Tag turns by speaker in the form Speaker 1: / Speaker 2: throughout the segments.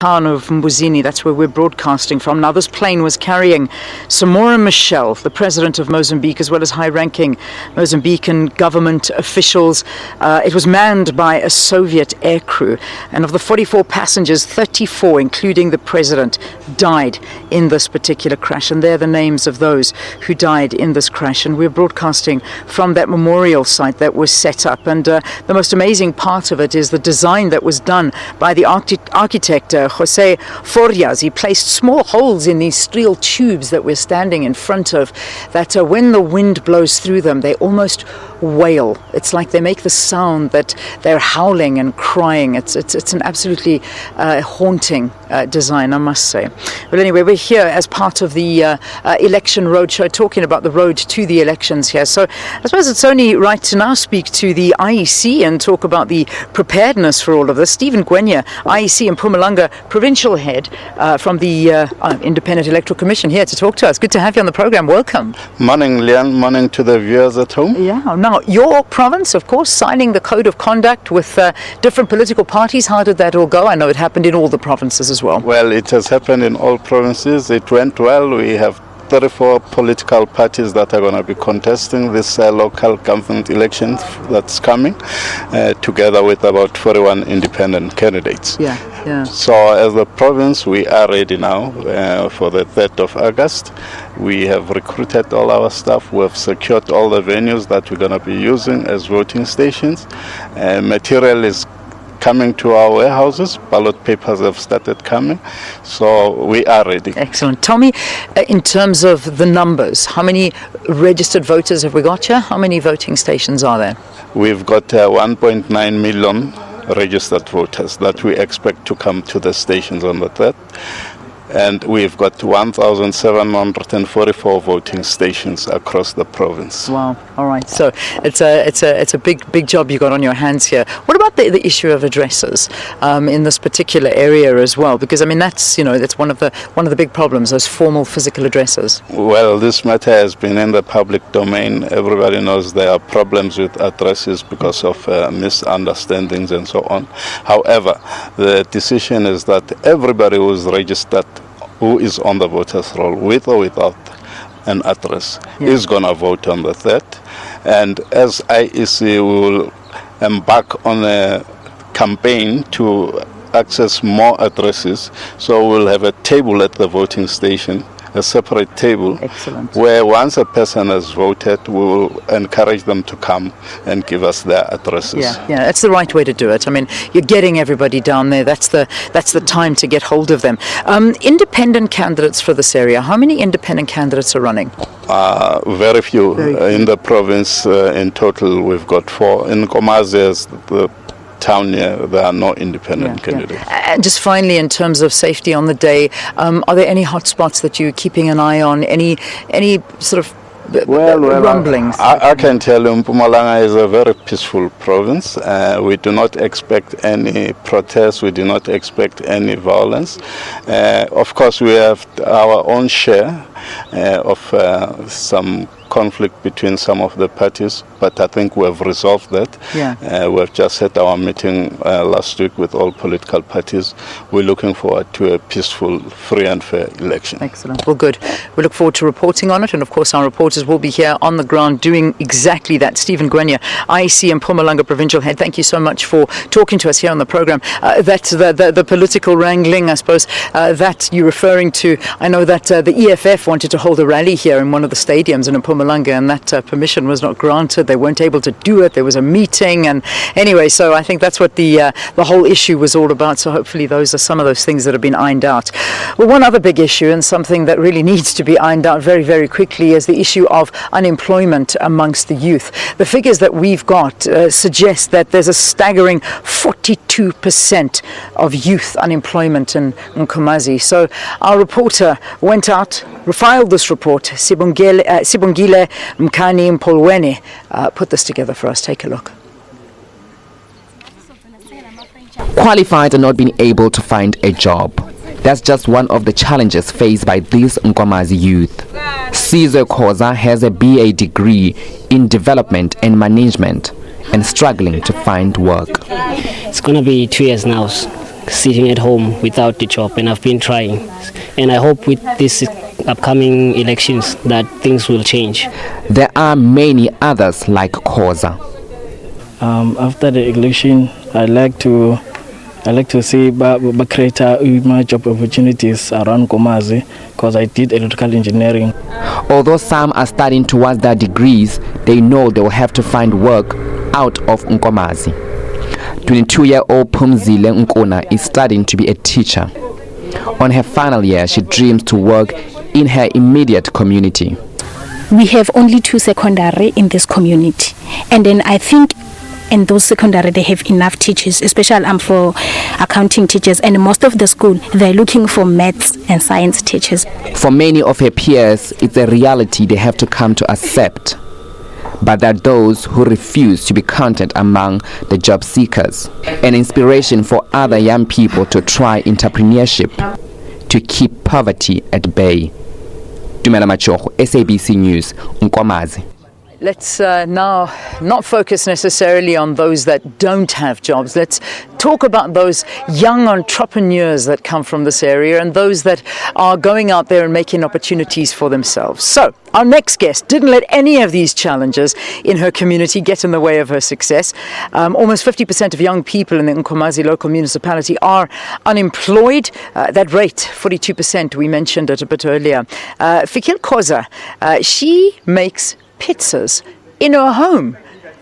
Speaker 1: Town of Mbuzini, that's where we're broadcasting from. Now, this plane was carrying Samora Machel, the president of Mozambique, as well as high-ranking Mozambican government officials. It was manned by a Soviet aircrew, and of the 44 passengers, 34, including the president, died in this particular crash, and they're the names of those who died in this crash. And we're broadcasting from that memorial site that was set up, and the most amazing part of it is the design that was done by the architect Jose Forias. He placed small holes in these steel tubes that we're standing in front of, that when the wind blows through them, they almost wail. It's like they make the sound that they're howling and crying. It's an absolutely haunting design, I must say. But anyway, we're here as part of the election roadshow, talking about the road to the elections here. So I suppose it's only right to now speak to the IEC and talk about the preparedness for all of this. Steve Ngwenya, IEC Mpumalanga provincial head from the Independent Electoral Commission, here to talk to us. Good to have you on the program. Welcome.
Speaker 2: Morning, Leanne. Morning to the viewers at home.
Speaker 1: Yeah. Now, your province, of course, signing the code of conduct with different political parties. How did that all go? I know it happened in all the provinces as well.
Speaker 2: Well, it has happened in all provinces. It went well. We have 34 political parties that are going to be contesting this local government election that's coming, together with about 41 independent candidates.
Speaker 1: Yeah.
Speaker 2: So as a province, we are ready now for the 3rd of August. We have recruited all our staff. We have secured all the venues that we're going to be using as voting stations. Material is coming to our warehouses. Ballot papers have started coming, so we are ready.
Speaker 1: Excellent. Tell me, in terms of the numbers, how many registered voters have we got here? How many voting stations are there?
Speaker 2: We've got 1.9 million registered voters that we expect to come to the stations on the 3rd. And we've got 1,744 voting stations across the province.
Speaker 1: Wow! All right. So it's a big job you got on your hands here. What about the issue of addresses in this particular area as well? Because I mean that's one of the big problems, those formal physical addresses.
Speaker 2: Well, this matter has been in the public domain. Everybody knows there are problems with addresses because of misunderstandings and so on. However, the decision is that everybody who is registered, who is on the voters roll, with or without an address, is going to vote on the 3rd. And as IEC, we will embark on a campaign to access more addresses. So we'll have a table at the voting station, a separate table.
Speaker 1: Excellent.
Speaker 2: Where once a person has voted, we will encourage them to come and give us their addresses.
Speaker 1: Yeah, that's the right way to do it. I mean, you're getting everybody down there. That's the time to get hold of them. Independent candidates for this area. How many independent candidates are running?
Speaker 2: Very few. In the province. In total, we've got 4. In Nkomazi, the town here, there are no independent candidates.
Speaker 1: And just finally, in terms of safety on the day, are there any hotspots that you're keeping an eye on? Any sort of rumblings?
Speaker 2: I can tell you, Mpumalanga is a very peaceful province. We do not expect any protests. We do not expect any violence. Of course, we have our own share of some conflict between some of the parties, but I think we have resolved that. We have just had our meeting last week with all political parties. We're looking forward to a peaceful, free and fair election.
Speaker 1: Excellent. Well, good. We look forward to reporting on it, and of course our reporters will be here on the ground doing exactly that. Steve Ngwenya, IEC Mpumalanga provincial head, thank you so much for talking to us here on the program. That's the political wrangling, I suppose, that you're referring to. I know that the EFF wanted to hold a rally here in one of the stadiums in Mpumalanga, and that permission was not granted. They weren't able to do it. There was a meeting, and anyway, so I think that's what the whole issue was all about. So hopefully those are some of those things that have been ironed out. Well, one other big issue, and something that really needs to be ironed out very, very quickly, is the issue of unemployment amongst the youth. The figures that we've got suggest that there's a staggering 42% of youth unemployment in Nkomazi. So our reporter went out, filed this report. Sibongile Mkani Mpolweni put this together for us. Take a look.
Speaker 3: Qualified and not being able to find a job. That's just one of the challenges faced by these Nkomazi youth. Caesar Koza has a BA degree in development and management and struggling to find work.
Speaker 4: It's going to be 2 years now sitting at home without the job, and I've been trying. And I hope with this upcoming elections that things will change.
Speaker 3: There are many others like Khoza.
Speaker 5: After the election, I like to see create more job opportunities around Nkomazi, because I did electrical engineering.
Speaker 3: Although some are studying towards their degrees, they know they will have to find work out of Nkomazi. 22-year-old Phumzile Nkuna is studying to be a teacher. On her final year, she dreams to work in her immediate community.
Speaker 6: We have only 2 secondary in this community, and then I think in those secondary they have enough teachers, especially I'm for accounting teachers, and most of the school they're looking for maths and science teachers.
Speaker 3: For many of her peers, it's a reality they have to come to accept. But there are those who refuse to be counted among the job seekers, an inspiration for other young people to try entrepreneurship to keep poverty at bay. Dumela Machogo, SABC News, Nkomazi.
Speaker 1: Let's now not focus necessarily on those that don't have jobs. Let's talk about those young entrepreneurs that come from this area and those that are going out there and making opportunities for themselves. So, our next guest didn't let any of these challenges in her community get in the way of her success. Almost 50% of young people in the Nkomazi local municipality are unemployed. That rate, 42%, we mentioned it a bit earlier. Fikile Khoza, she makes pizzas in her home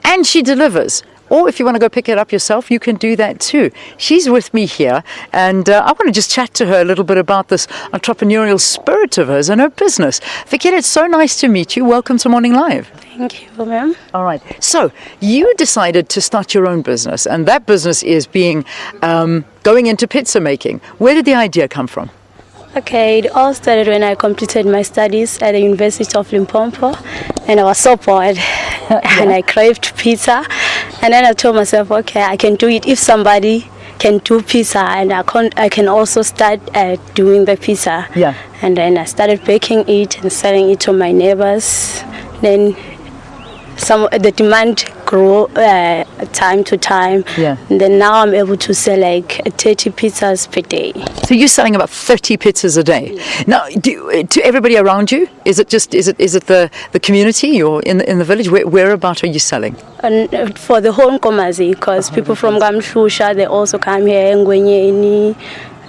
Speaker 1: and she delivers, or if you want to go pick it up yourself, you can do that too. She's with me here, and I want to just chat to her a little bit about this entrepreneurial spirit of hers and her business. Fikile, it's so nice to meet you. Welcome to Morning Live.
Speaker 7: Thank you, ma'am.
Speaker 1: All right, so you decided to start your own business, and that business is being going into pizza making. Where did the idea come from?
Speaker 7: Okay, it all started when I completed my studies at the University of Limpopo, and I was so bored and I craved pizza, and then I told myself, okay, I can do it if somebody can do pizza, and I can also start doing the pizza.
Speaker 1: Yeah.
Speaker 7: And then I started baking it and selling it to my neighbors. Then the demand grew time to time.
Speaker 1: Yeah.
Speaker 7: And then now I'm able to sell like 30 pizzas per day.
Speaker 1: So you're selling about 30 pizzas a day. Yeah. Now, to everybody around you, is it the community or in the village? Whereabout are you selling?
Speaker 7: And for the whole Nkomazi, because people from Gamshusha, they also come here, Ngwenya,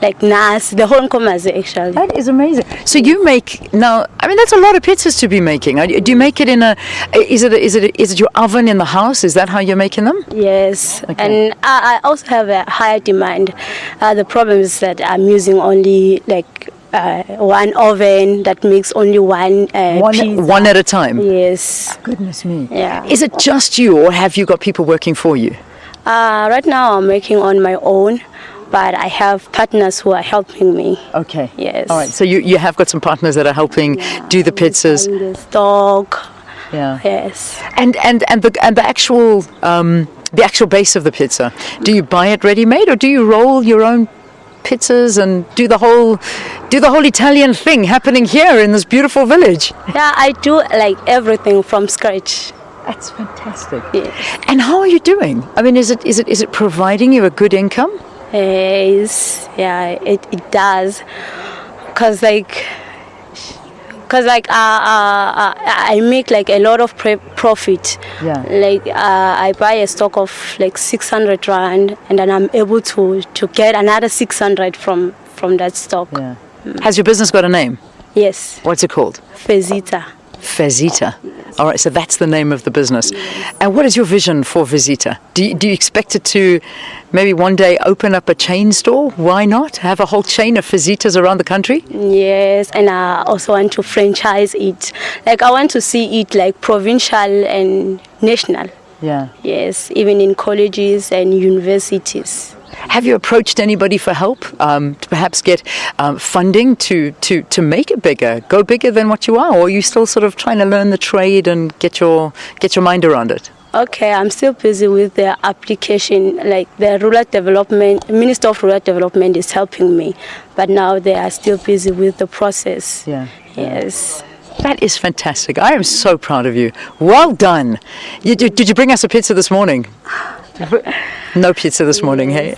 Speaker 7: like Nas, the whole Nkomazi actually.
Speaker 1: That is amazing. So you make now. I mean, that's a lot of pizzas to be making. Do you make it in a? Is it your oven in the house? Is that how you're making them?
Speaker 7: Yes.
Speaker 1: Okay.
Speaker 7: And I also have a higher demand. The problem is that I'm using only like one oven that makes only one pizza.
Speaker 1: One at a time.
Speaker 7: Yes.
Speaker 1: Goodness me.
Speaker 7: Yeah.
Speaker 1: Is it just you, or have you got people working for you?
Speaker 7: Right now I'm working on my own, but I have partners who are helping me.
Speaker 1: Okay.
Speaker 7: Yes.
Speaker 1: All right. So you have got some partners that are helping do the pizzas.
Speaker 7: The stock.
Speaker 1: Yeah.
Speaker 7: Yes.
Speaker 1: And the actual base of the pizza. Do you buy it ready made, or do you roll your own pizzas and do the whole Italian thing happening here in this beautiful village?
Speaker 7: Yeah, I do like everything from scratch.
Speaker 1: That's fantastic.
Speaker 7: Yes.
Speaker 1: And how are you doing? I mean, is it providing you a good income?
Speaker 7: Yes, yeah, it does, cause I make like a lot of profit.
Speaker 1: Yeah.
Speaker 7: Like I buy a stock of like 600 rand, and then I'm able to get another 600 from that stock.
Speaker 1: Yeah. Has your business got a name?
Speaker 7: Yes.
Speaker 1: What's it called?
Speaker 7: Fezita.
Speaker 1: Fezita. All right, so that's the name of the business. Yes. And what is your vision for Fezita? Do you expect it to maybe one day open up a chain store? Why not? Have a whole chain of Fezitas around the country?
Speaker 7: Yes, and I also want to franchise it. Like I want to see it like provincial and national.
Speaker 1: Yeah.
Speaker 7: Yes, even in colleges and universities.
Speaker 1: Have you approached anybody for help to perhaps get funding to make it bigger, go bigger than what you are, or are you still sort of trying to learn the trade and get your mind around it?
Speaker 7: Okay, I'm still busy with the application. Like the Rural Development, Minister of Rural Development is helping me, but now they are still busy with the process.
Speaker 1: Yeah.
Speaker 7: Yes.
Speaker 1: That is fantastic. I am so proud of you. Well done. Did you bring us a pizza this morning? No pizza this morning, hey?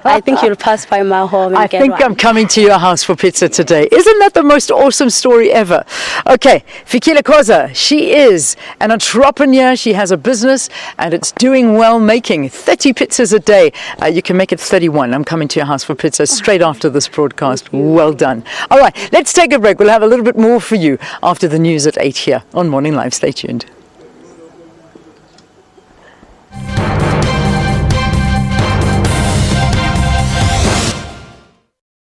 Speaker 7: I think you'll pass by my home and
Speaker 1: I
Speaker 7: get
Speaker 1: think
Speaker 7: one.
Speaker 1: I'm coming to your house for pizza today. Isn't that the most awesome story ever? Okay, Fikile Khoza, she is an entrepreneur. She has a business and it's doing well, making 30 pizzas a day. You can make it 31. I'm coming to your house for pizza straight after this broadcast. Well done. All right, let's take a break. We'll have a little bit more for you after the news at 8 here on Morning Live. Stay tuned.